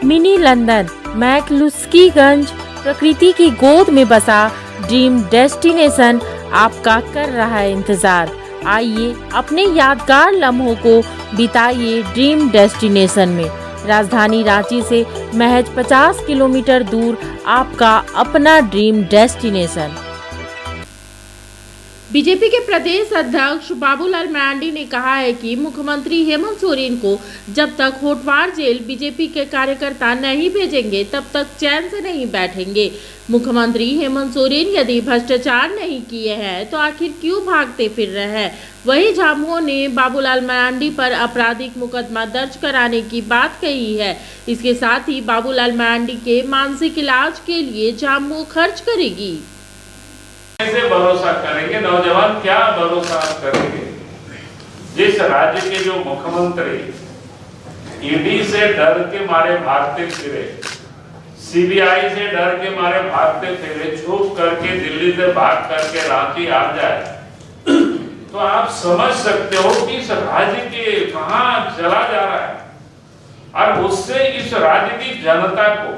Mini London McCluskieganj प्रकृति की गोद में बसा ड्रीम डेस्टिनेशन आपका कर रहा है इंतजार। आइए अपने यादगार लम्हों को बिताइए ड्रीम डेस्टिनेशन में। राजधानी रांची से महज 50 किलोमीटर दूर आपका अपना ड्रीम डेस्टिनेशन। बीजेपी के प्रदेश अध्यक्ष बाबूलाल मरांडी ने कहा है कि मुख्यमंत्री हेमंत सोरेन को जब तक होटवार जेल बीजेपी के कार्यकर्ता नहीं भेजेंगे तब तक चैन से नहीं बैठेंगे। मुख्यमंत्री हेमंत सोरेन यदि भ्रष्टाचार नहीं किए हैं तो आखिर क्यों भागते फिर रहे हैं। वहीं झामुमो ने बाबूलाल मरांडी पर आपराधिक मुकदमा दर्ज कराने की बात कही है। इसके साथ ही बाबूलाल मरांडी के मानसिक इलाज के लिए झामुमो खर्च करेगी। कैसे भरोसा करेंगे नौजवान, क्या भरोसा करेंगे जिस राज्य के जो मुख्यमंत्री ईडी से डर के मारे भागते फिरे, सीबीआई से डर के मारे भागते फिरे, छुप करके दिल्ली से भाग करके रांची आ जाए तो आप समझ सकते हो कि इस राज्य के कहां चला जा रहा है और उससे इस राज्य की जनता को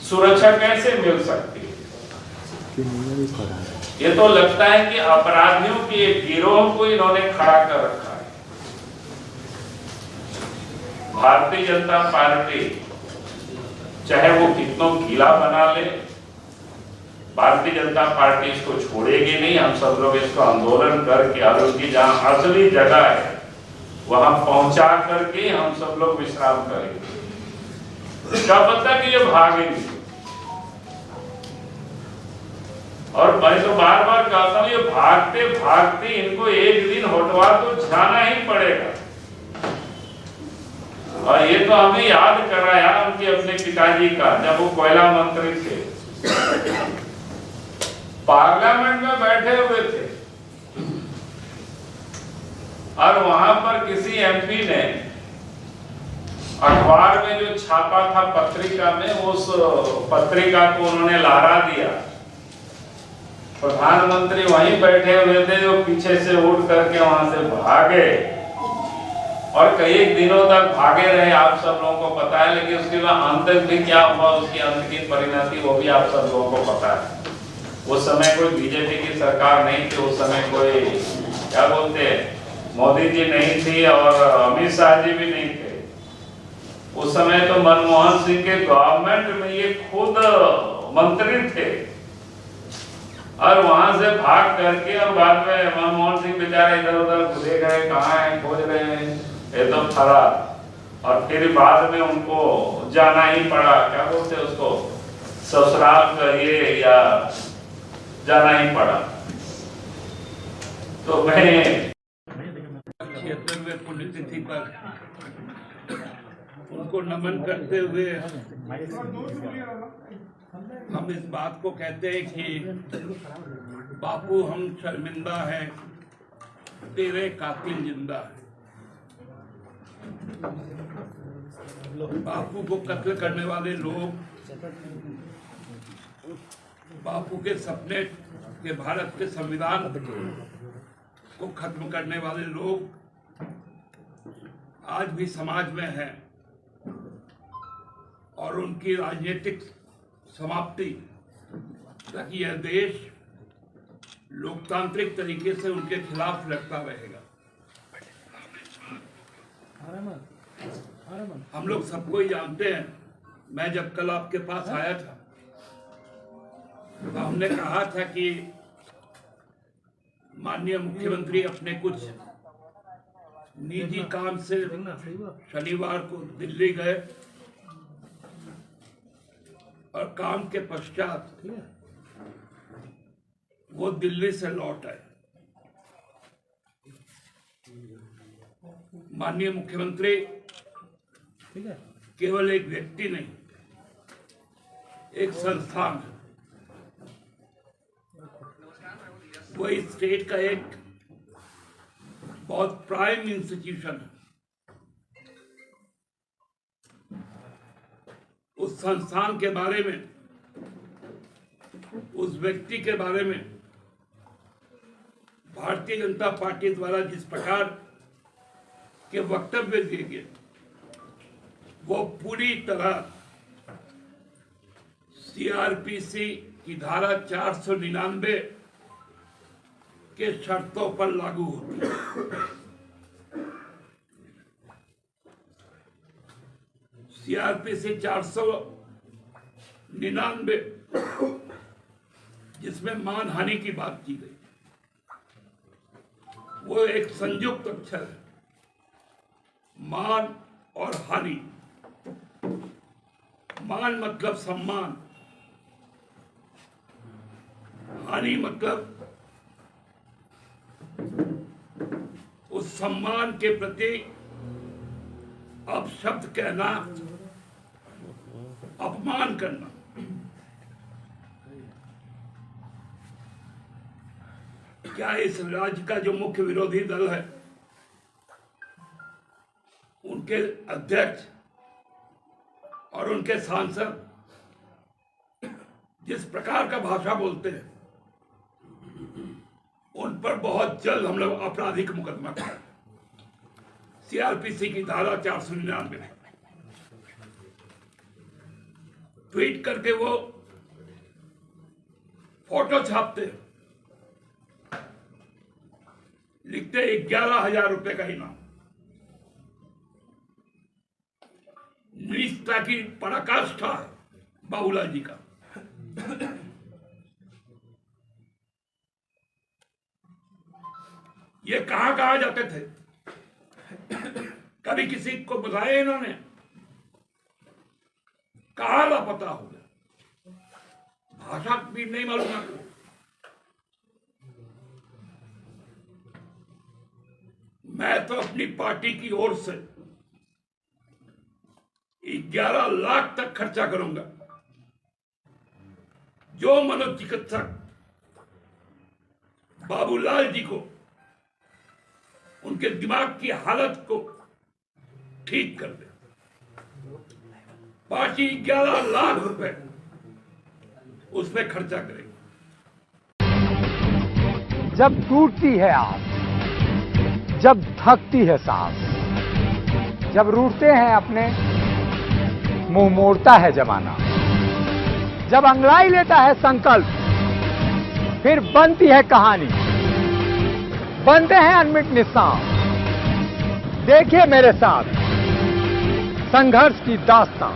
सुरक्षा कैसे मिल सकती है। ये तो लगता है कि अपराधियों के एक गिरोह को इन्होंने खड़ा कर रखा है। भारतीय जनता पार्टी चाहे वो कितनों गीला बना ले, भारतीय जनता पार्टी इसको छोड़ेगी नहीं। हम सब लोग इसको आंदोलन करके और उसकी जहां असली जगह है वहां पहुंचा करके हम सब लोग विश्राम करेंगे। क्या पता कि ये भागेंगे। और मैं तो बार बार कहता हूं ये भागते भागते इनको एक दिन होटवार तो जाना ही पड़ेगा। और ये तो हमें याद कराया उनके अपने पिताजी का, जब वो कोयला मंत्री थे, पार्लियामेंट में बैठे हुए थे और वहां पर किसी एमपी ने अखबार में जो छापा था पत्रिका में, उस पत्रिका को उन्होंने लहरा दिया। प्रधानमंत्री वहीं बैठे हुए थे जो पीछे से उठ करके वहां से भागे और कई दिनों तक भागे रहे, आप सब लोगों को पता है। लेकिन उसके बाद अंत में क्या हुआ, उसकी अंत की परिणति वो भी आप सब लोगों को पता है। उस समय कोई बीजेपी की सरकार नहीं थी, उस समय कोई क्या बोलते मोदी जी नहीं थी और अमित शाह जी भी नहीं थे। उस समय तो मनमोहन सिंह के गवर्नमेंट में ये खुद मंत्री थे और वहां से भाग करके और बाद में मनमोहन सिंह बेचारे इधर उधर घुसे गए, कहाँ है खोज रहे हैं एकदम फरार। और फिर बाद में उनको जाना ही पड़ा, क्या बोलते उसको, ससुराल कहिए या जाना ही पड़ा। तो मैं 76वें पुण्यतिथि पर उनको नमन करते हुए हम इस बात को कहते हैं कि बापू हम शर्मिंदा हैं, तेरे कातिल जिंदा है। बापू को कत्ल करने वाले लोग, बापू के सपने के भारत के संविधान को खत्म करने वाले लोग आज भी समाज में हैं और उनकी राजनीतिक समाप्ति तक यह देश लोकतांत्रिक तरीके से उनके खिलाफ लड़ता रहेगा। हम लोग सबको ही जानते हैं। मैं जब कल आपके पास आया था तो हमने कहा था कि माननीय मुख्यमंत्री अपने कुछ निजी काम से शनिवार को दिल्ली गए और काम के पश्चात वो दिल्ली से लौट आए। माननीय मुख्यमंत्री केवल एक व्यक्ति नहीं, एक संस्थान है। वो इस स्टेट का एक बहुत प्राइम इंस्टीट्यूशन है। उस संस्थान के बारे में, उस व्यक्ति के बारे में भारतीय जनता पार्टी द्वारा जिस प्रकार के वक्तव्य दिए गए वो पूरी तरह सीआरपीसी की धारा 499 के शर्तों पर लागू होती है। सीआरपीसी 499 जिसमें मानहानि की बात की गई, वो एक संयुक्त अक्षर है, मान और हानि। मान मतलब सम्मान, हानि मतलब उस सम्मान के प्रति अपशब्द कहना, अपमान करना। क्या इस राज्य का जो मुख्य विरोधी दल है, उनके अध्यक्ष और उनके सांसद जिस प्रकार का भाषा बोलते हैं, उन पर बहुत जल्द हम लोग आपराधिक मुकदमा करें। सीआरपीसी की धारा 499 में ट्वीट करके वो फोटो छापते हैं, लिखते 11,000 रुपए का इनाम। निष्ठा की पराकाष्ठा है बाबूलाल जी का। ये कहां जाते थे? कभी किसी को बुलाया इन्होंने? कहां लापता हो गया? भाषा भी नहीं मालूम आपको। मैं तो अपनी पार्टी की ओर से 11 लाख तक खर्चा करूंगा। जो मनोचिकित्सक बाबूलाल जी को, उनके दिमाग की हालत को ठीक कर दे, पार्टी 11 लाख रुपए उसमें खर्चा करेगी। जब टूटती है आस, जब थकती है सांस, जब रूठते हैं अपने, मुंह मोड़ता है जमाना, जब अंगड़ाई लेता है संकल्प, फिर बनती है कहानी, बनते हैं अनमिट निशान। देखिए मेरे साथ संघर्ष की दास्तां।